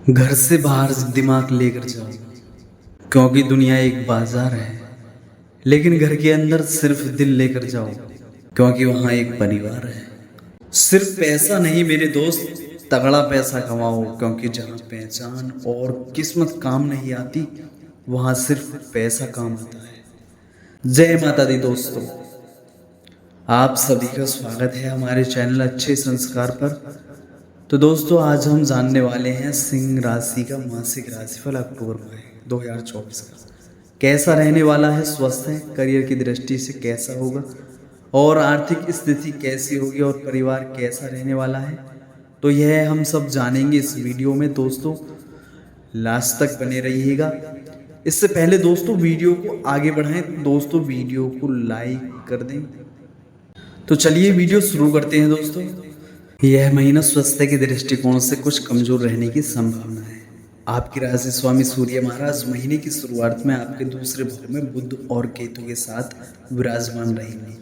घर से बाहर दिमाग लेकर जाओ, क्योंकि दुनिया एक बाजार है। लेकिन घर के अंदर सिर्फ दिल लेकर जाओ, क्योंकि वहाँ एक परिवार है। सिर्फ पैसा नहीं मेरे दोस्त, तगड़ा पैसा कमाओ, क्योंकि जहाँ पहचान और किस्मत काम नहीं आती, वहाँ सिर्फ पैसा काम आता है। जय माता दी दोस्तों, आप सभी का स्वागत है हमारे चैनल अच्छे संस्कार पर। तो दोस्तों, आज हम जानने वाले हैं सिंह राशि का मासिक राशिफल अक्टूबर माह 2024 का कैसा रहने वाला है। स्वस्थ है, करियर की दृष्टि से कैसा होगा, और आर्थिक स्थिति कैसी होगी, और परिवार कैसा रहने वाला है। तो यह हम सब जानेंगे इस वीडियो में। दोस्तों, लास्ट तक बने रहिएगा। इससे पहले दोस्तों, वीडियो को आगे बढ़ाएं। दोस्तों, वीडियो को लाइक कर दें। तो चलिए वीडियो शुरू करते हैं। दोस्तों, यह महीना स्वास्थ्य के दृष्टिकोण से कुछ कमजोर रहने की संभावना है। आपकी राशि स्वामी सूर्य महाराज महीने की शुरुआत में आपके दूसरे भाव में बुध और केतु के साथ विराजमान रहेंगे,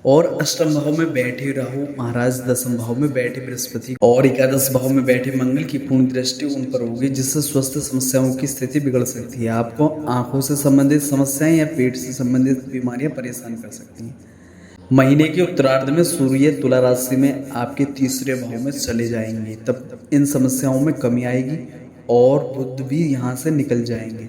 और अष्टम भाव में बैठे राहु महाराज, दसम भाव में बैठे बृहस्पति और एकादश भाव में बैठे मंगल की पूर्ण दृष्टि उन पर होगी, जिससे स्वास्थ्य समस्याओं की स्थिति बिगड़ सकती है। आपको आंखों से संबंधित समस्याएं या पेट से संबंधित बीमारियां परेशान कर सकती हैं। महीने के उत्तरार्ध में सूर्य तुला राशि में आपके तीसरे भाव में चले जाएंगे, तब इन समस्याओं में कमी आएगी और बुध भी यहाँ से निकल जाएंगे।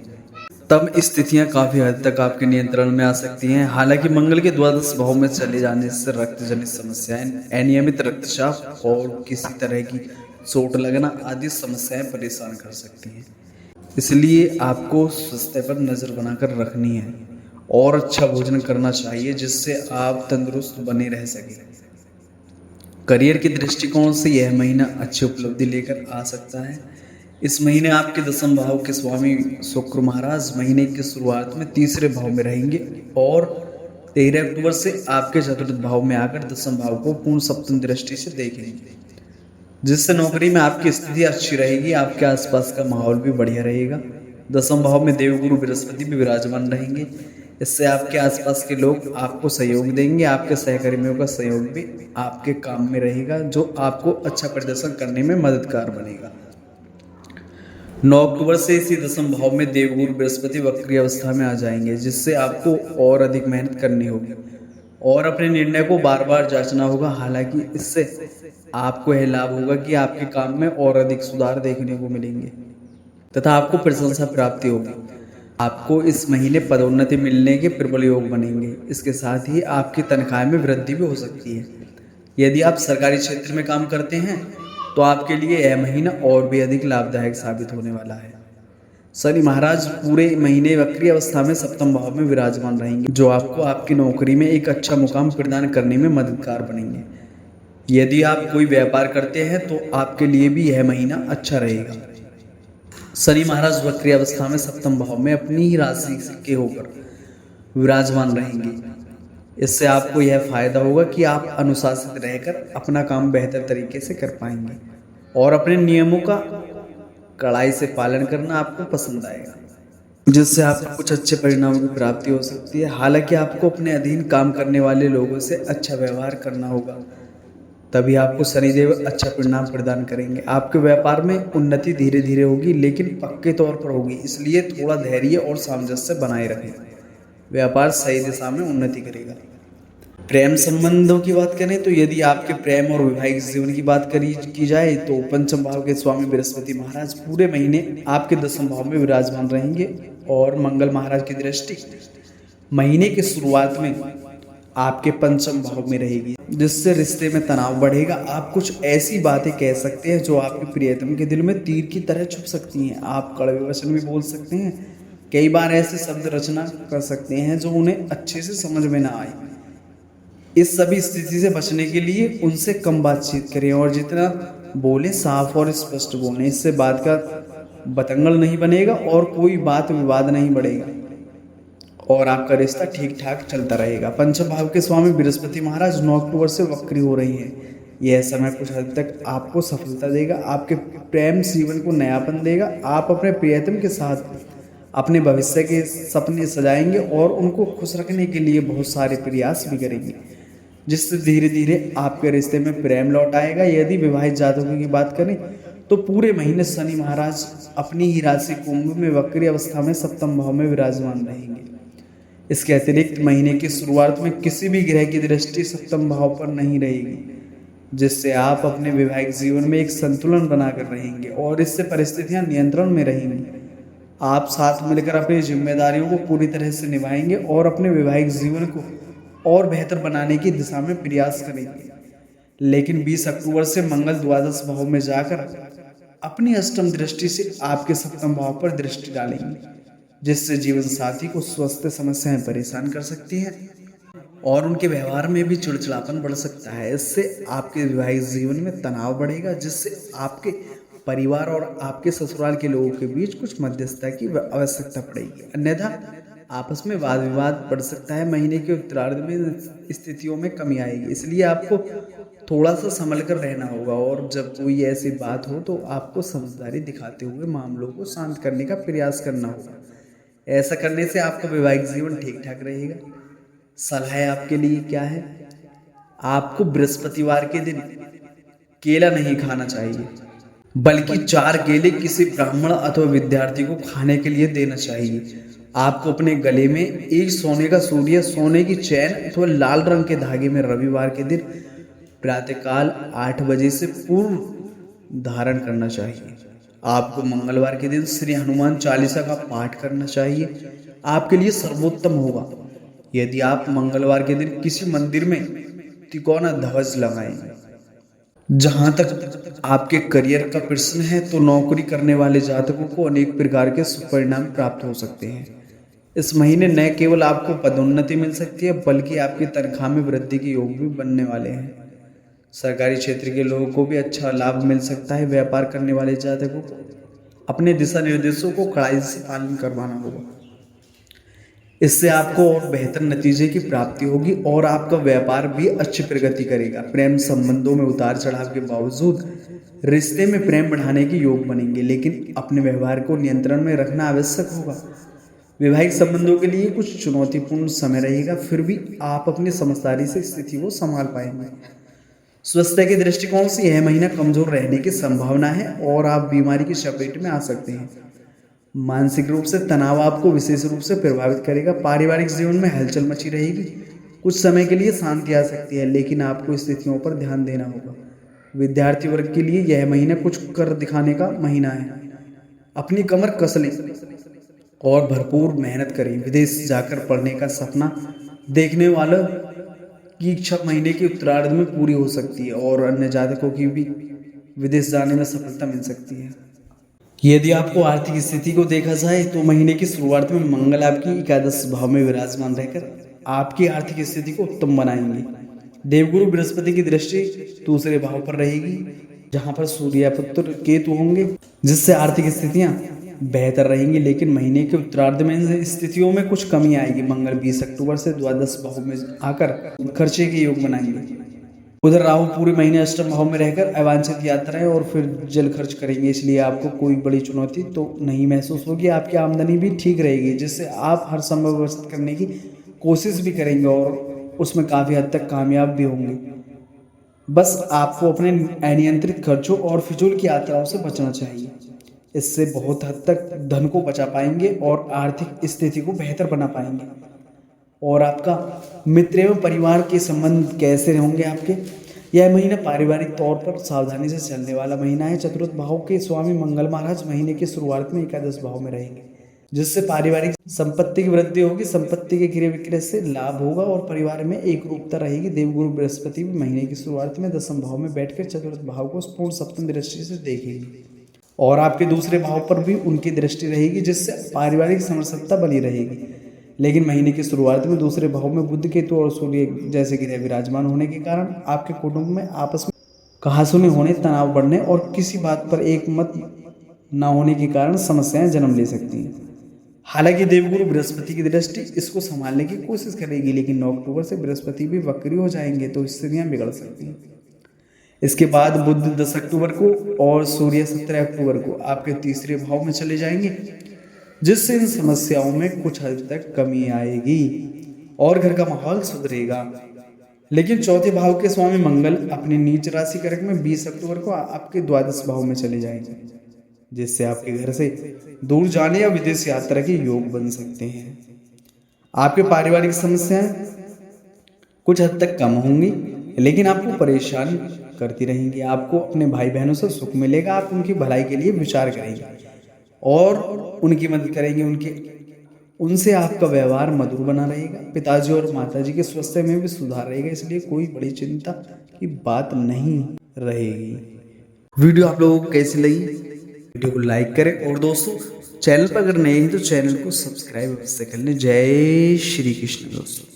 तब स्थितियां काफी हद तक आपके नियंत्रण में आ सकती हैं। हालांकि मंगल के द्वादश भाव में चले जाने से रक्त जनित समस्याएं, अनियमित रक्तचाप और किसी तरह की चोट लगना आदि समस्याएं परेशान कर सकती हैं। इसलिए आपको स्वास्थ्य पर नजर बनाकर रखनी है और अच्छा भोजन करना चाहिए, जिससे आप तंदुरुस्त बने रह सकें। करियर के दृष्टिकोण से यह महीना अच्छी उपलब्धि लेकर आ सकता है। इस महीने आपके दसम भाव के स्वामी शुक्र महाराज महीने की शुरुआत में तीसरे भाव में रहेंगे, और 13 अक्टूबर से आपके चतुर्थ भाव में आकर दसम भाव को पूर्ण सप्तम दृष्टि से देखेंगे, जिससे नौकरी में आपकी स्थिति अच्छी रहेगी। आपके आसपास का माहौल भी बढ़िया रहेगा। दसम भाव में देवगुरु बृहस्पति भी विराजमान रहेंगे। इससे आपके आसपास के लोग आपको सहयोग देंगे। आपके सहकर्मियों का सहयोग भी आपके काम में रहेगा, जो आपको अच्छा प्रदर्शन करने में मददगार बनेगा। 9 अक्टूबर से इसी दसम भाव में देवगुरु बृहस्पति वक्री अवस्था में आ जाएंगे, जिससे आपको और अधिक मेहनत करनी होगी और अपने निर्णय को बार बार जांचना होगा। हालांकि इससे आपको यह लाभ होगा कि आपके काम में और अधिक सुधार देखने को मिलेंगे तथा आपको प्रशंसा प्राप्ति होगी। आपको इस महीने पदोन्नति मिलने के प्रबल योग बनेंगे। इसके साथ ही आपकी तनख्वाह में वृद्धि भी हो सकती है। यदि आप सरकारी क्षेत्र में काम करते हैं तो आपके लिए यह महीना और भी अधिक लाभदायक साबित होने वाला है। शनि महाराज पूरे महीने वक्री अवस्था में सप्तम भाव में विराजमान रहेंगे, जो आपको आपकी नौकरी में एक अच्छा मुकाम प्रदान करने में मददगार बनेंगे। यदि आप कोई व्यापार करते हैं तो आपके लिए भी यह महीना अच्छा रहेगा। शनि महाराज वक्री अवस्था में सप्तम भाव में अपनी ही राशि के होकर विराजमान रहेंगे। इससे आपको यह फायदा होगा कि आप अनुशासित रहकर अपना काम बेहतर तरीके से कर पाएंगे, और अपने नियमों का कड़ाई से पालन करना आपको पसंद आएगा, जिससे आपको कुछ अच्छे परिणामों की प्राप्ति हो सकती है। हालांकि आपको अपने अधीन काम करने वाले लोगों से अच्छा व्यवहार करना होगा, तभी आपको शनिदेव अच्छा परिणाम प्रदान करेंगे। आपके व्यापार में उन्नति धीरे धीरे होगी, लेकिन पक्के तौर पर होगी। इसलिए थोड़ा धैर्य और सामंजस्य बनाए रखें। व्यापार सही दिशा में उन्नति करेगा। प्रेम संबंधों की बात करें तो यदि आपके प्रेम और वैवाहिक जीवन की बात की जाए तो पंचम भाव के स्वामी बृहस्पति महाराज पूरे महीने आपके दसम भाव में विराजमान रहेंगे, और मंगल महाराज की दृष्टि महीने की शुरुआत में आपके पंचम भाव में रहेगी, जिससे रिश्ते में तनाव बढ़ेगा। आप कुछ ऐसी बातें कह सकते हैं जो आपके प्रियतम के दिल में तीर की तरह छुप सकती हैं। आप कड़वे वचन भी बोल सकते हैं। कई बार ऐसे शब्द रचना कर सकते हैं जो उन्हें अच्छे से समझ में ना आए। इस सभी स्थिति से बचने के लिए उनसे कम बातचीत करें, और जितना बोले साफ और स्पष्ट बोलें। इससे बात का बतंगड़ नहीं बनेगा और कोई बात विवाद नहीं बढ़ेगा, और आपका रिश्ता ठीक ठाक चलता रहेगा। पंचम भाव के स्वामी बृहस्पति महाराज 9 अक्टूबर से वक्री हो रही हैं। यह समय कुछ हद तक आपको सफलता देगा, आपके प्रेम जीवन को नयापन देगा। आप अपने प्रियतम के साथ अपने भविष्य के सपने सजाएंगे और उनको खुश रखने के लिए बहुत सारे प्रयास भी करेंगे, जिससे धीरे धीरे आपके रिश्ते में प्रेम लौट आएगा। यदि विवाहित जातकों की बात करें तो पूरे महीने शनि महाराज अपनी ही राशि कुंभ में वक्री अवस्था में सप्तम भाव में विराजमान रहेंगे। इसके अतिरिक्त महीने की शुरुआत में किसी भी ग्रह की दृष्टि सप्तम भाव पर नहीं रहेगी, जिससे आप अपने वैवाहिक जीवन में एक संतुलन बनाकर रहेंगे और इससे परिस्थितियां नियंत्रण में रहेंगी। आप साथ मिलकर अपनी जिम्मेदारियों को पूरी तरह से निभाएंगे और अपने वैवाहिक जीवन को और बेहतर बनाने की दिशा में प्रयास करेंगे। लेकिन 20 अक्टूबर से मंगल द्वादश भाव में जाकर अपनी अष्टम दृष्टि से आपके सप्तम भाव पर दृष्टि डालेंगे, जिससे जीवन साथी को स्वास्थ्य समस्याएं परेशान कर सकती हैं और उनके व्यवहार में भी चिड़चिड़ापन बढ़ सकता है। इससे आपके वैवाहिक जीवन में तनाव बढ़ेगा, जिससे आपके परिवार और आपके ससुराल के लोगों के बीच कुछ मध्यस्थता की आवश्यकता पड़ेगी, अन्यथा आपस में वाद विवाद बढ़ सकता है। महीने के उत्तरार्ध में स्थितियों में कमी आएगी, इसलिए आपको थोड़ा सा संभल कर रहना होगा और जब कोई ऐसी बात हो तो आपको समझदारी दिखाते हुए मामलों को शांत करने का प्रयास करना होगा। ऐसा करने से आपका वैवाहिक जीवन ठीक ठाक रहेगा। सलाह आपके लिए क्या है? आपको बृहस्पतिवार के दिन केला नहीं खाना चाहिए, बल्कि 4 केले किसी ब्राह्मण अथवा विद्यार्थी को खाने के लिए देना चाहिए। आपको अपने गले में एक सोने का सूर्य, सोने की चैन अथवा लाल रंग के धागे में रविवार के दिन प्रातःकाल 8 बजे से पूर्व धारण करना चाहिए। आपको मंगलवार के दिन श्री हनुमान चालीसा का पाठ करना चाहिए, आपके लिए सर्वोत्तम होगा यदि आप मंगलवार के दिन किसी मंदिर में तिकोना ध्वज लगाएंगे। जहां तक आपके करियर का प्रश्न है तो नौकरी करने वाले जातकों को अनेक प्रकार के सुपरिणाम प्राप्त हो सकते हैं। इस महीने न केवल आपको पदोन्नति मिल सकती है, बल्कि आपकी तनख्वाह में वृद्धि के योग भी बनने वाले हैं। सरकारी क्षेत्र के लोगों को भी अच्छा लाभ मिल सकता है। व्यापार करने वाले जातकों को अपने दिशा निर्देशों को कड़ाई से पालन करवाना होगा, इससे आपको और बेहतर नतीजे की प्राप्ति होगी और आपका व्यापार भी अच्छी प्रगति करेगा। प्रेम संबंधों में उतार चढ़ाव के बावजूद रिश्ते में प्रेम बढ़ाने के योग बनेंगे, लेकिन अपने व्यवहार को नियंत्रण में रखना आवश्यक होगा। वैवाहिक संबंधों के लिए कुछ चुनौतीपूर्ण समय रहेगा, फिर भी आप अपनी समझदारी से स्थिति को संभाल पाएंगे। स्वास्थ्य के दृष्टिकोण से यह महीना कमजोर रहने की संभावना है और आप बीमारी की चपेट में आ सकते हैं। मानसिक रूप से तनाव आपको विशेष रूप से प्रभावित करेगा। पारिवारिक जीवन में हलचल मची रहेगी। कुछ समय के लिए शांति आ सकती है, लेकिन आपको स्थितियों पर ध्यान देना होगा। विद्यार्थी वर्ग के लिए यह महीना कुछ कर दिखाने का महीना है। अपनी कमर कस लें और भरपूर मेहनत करें। विदेश जाकर पढ़ने का सपना देखने वालों की इच्छा महीने के उत्तरार्ध में पूरी हो सकती है और अन्य जातकों की भी विदेश जाने में सफलता मिल सकती है। यदि आपको आर्थिक स्थिति को देखा जाए तो महीने की शुरुआत में मंगल आपकी एकादश भाव में विराजमान रहकर आपकी आर्थिक स्थिति को उत्तम बनाएंगे। देवगुरु बृहस्पति की दृष्टि दूसरे भाव पर रहेगी, जहां पर सूर्य पुत्र केतु होंगे, जिससे आर्थिक स्थितियां बेहतर रहेंगी। लेकिन महीने के उत्तरार्ध में स्थितियों में कुछ कमी आएगी। मंगल 20 अक्टूबर से द्वादश भाव में आकर खर्चे के योग बनाएंगे। उधर राहु पूरे महीने अष्टम भाव में रहकर अवांछित यात्राएं और फिर जल खर्च करेंगे, इसलिए आपको कोई बड़ी चुनौती तो नहीं महसूस होगी। आपकी आमदनी भी ठीक रहेगी, जिससे आप हर संभव व्यवस्था करने की कोशिश भी करेंगे और उसमें काफ़ी हद तक कामयाब भी होंगे। बस आपको अपने अनियंत्रित खर्चों और फिजूल की यात्राओं से बचना चाहिए। इससे बहुत हद तक धन को बचा पाएंगे और आर्थिक स्थिति को बेहतर बना पाएंगे। और आपका मित्र एवं परिवार के संबंध कैसे होंगे आपके? यह महीना पारिवारिक तौर पर सावधानी से चलने वाला महीना है। चतुर्थ भाव के स्वामी मंगल महाराज महीने की शुरुआत में एकादश भाव में रहेंगे, जिससे पारिवारिक संपत्ति की वृद्धि होगी। संपत्ति के क्रय विक्रय से लाभ होगा और परिवार में एक रूपता रहेगी। देवगुरु बृहस्पति भी महीने की शुरुआत में दसम भाव में बैठकर चतुर्थ भाव को पूर्ण सप्तम दृष्टि से देखेंगे और आपके दूसरे भाव पर भी उनकी दृष्टि रहेगी, जिससे पारिवारिक समरसता बनी रहेगी। लेकिन महीने की शुरुआत में दूसरे भाव में बुध, केतु और सूर्य जैसे ग्रह विराजमान होने के कारण आपके कुटुंब में आपस में कहासुनी होने, तनाव बढ़ने और किसी बात पर एक मत न होने के कारण समस्याएं जन्म ले सकती हैं। हालांकि देवगुरु बृहस्पति की दृष्टि इसको संभालने की कोशिश करेगी, लेकिन 9 अक्टूबर से बृहस्पति भी वक्री हो जाएंगे तो स्थितियां बिगड़ सकती हैं। इसके बाद बुध 10 अक्टूबर को और सूर्य 17 अक्टूबर को आपके तीसरे भाव में चले जाएंगे, जिससे इन समस्याओं में कुछ हद तक कमी आएगी और घर का माहौल सुधरेगा। लेकिन चौथे भाव के स्वामी मंगल अपनी नीच राशि कर्क में 20 अक्टूबर को आपके द्वादश भाव में चले जाएंगे, जिससे आपके घर से दूर जाने या विदेश यात्रा के योग बन सकते हैं। आपके पारिवारिक समस्याएं कुछ हद तक कम होंगी, लेकिन आपको परेशान करती रहेंगी। आपको अपने भाई बहनों से सुख मिलेगा, आप उनकी भलाई के लिए विचार करेंगे और उनकी मदद करेंगे। उनसे आपका व्यवहार मधुर बना रहेगा। पिताजी और माताजी के स्वास्थ्य में भी सुधार रहेगा, इसलिए कोई बड़ी चिंता की बात नहीं रहेगी। वीडियो आप लोगों को कैसी लगी? वीडियो को लाइक करें और दोस्तों चैनल पर अगर नए हैं तो चैनल को सब्सक्राइब अवश्य कर लें। जय श्री कृष्ण दोस्तों।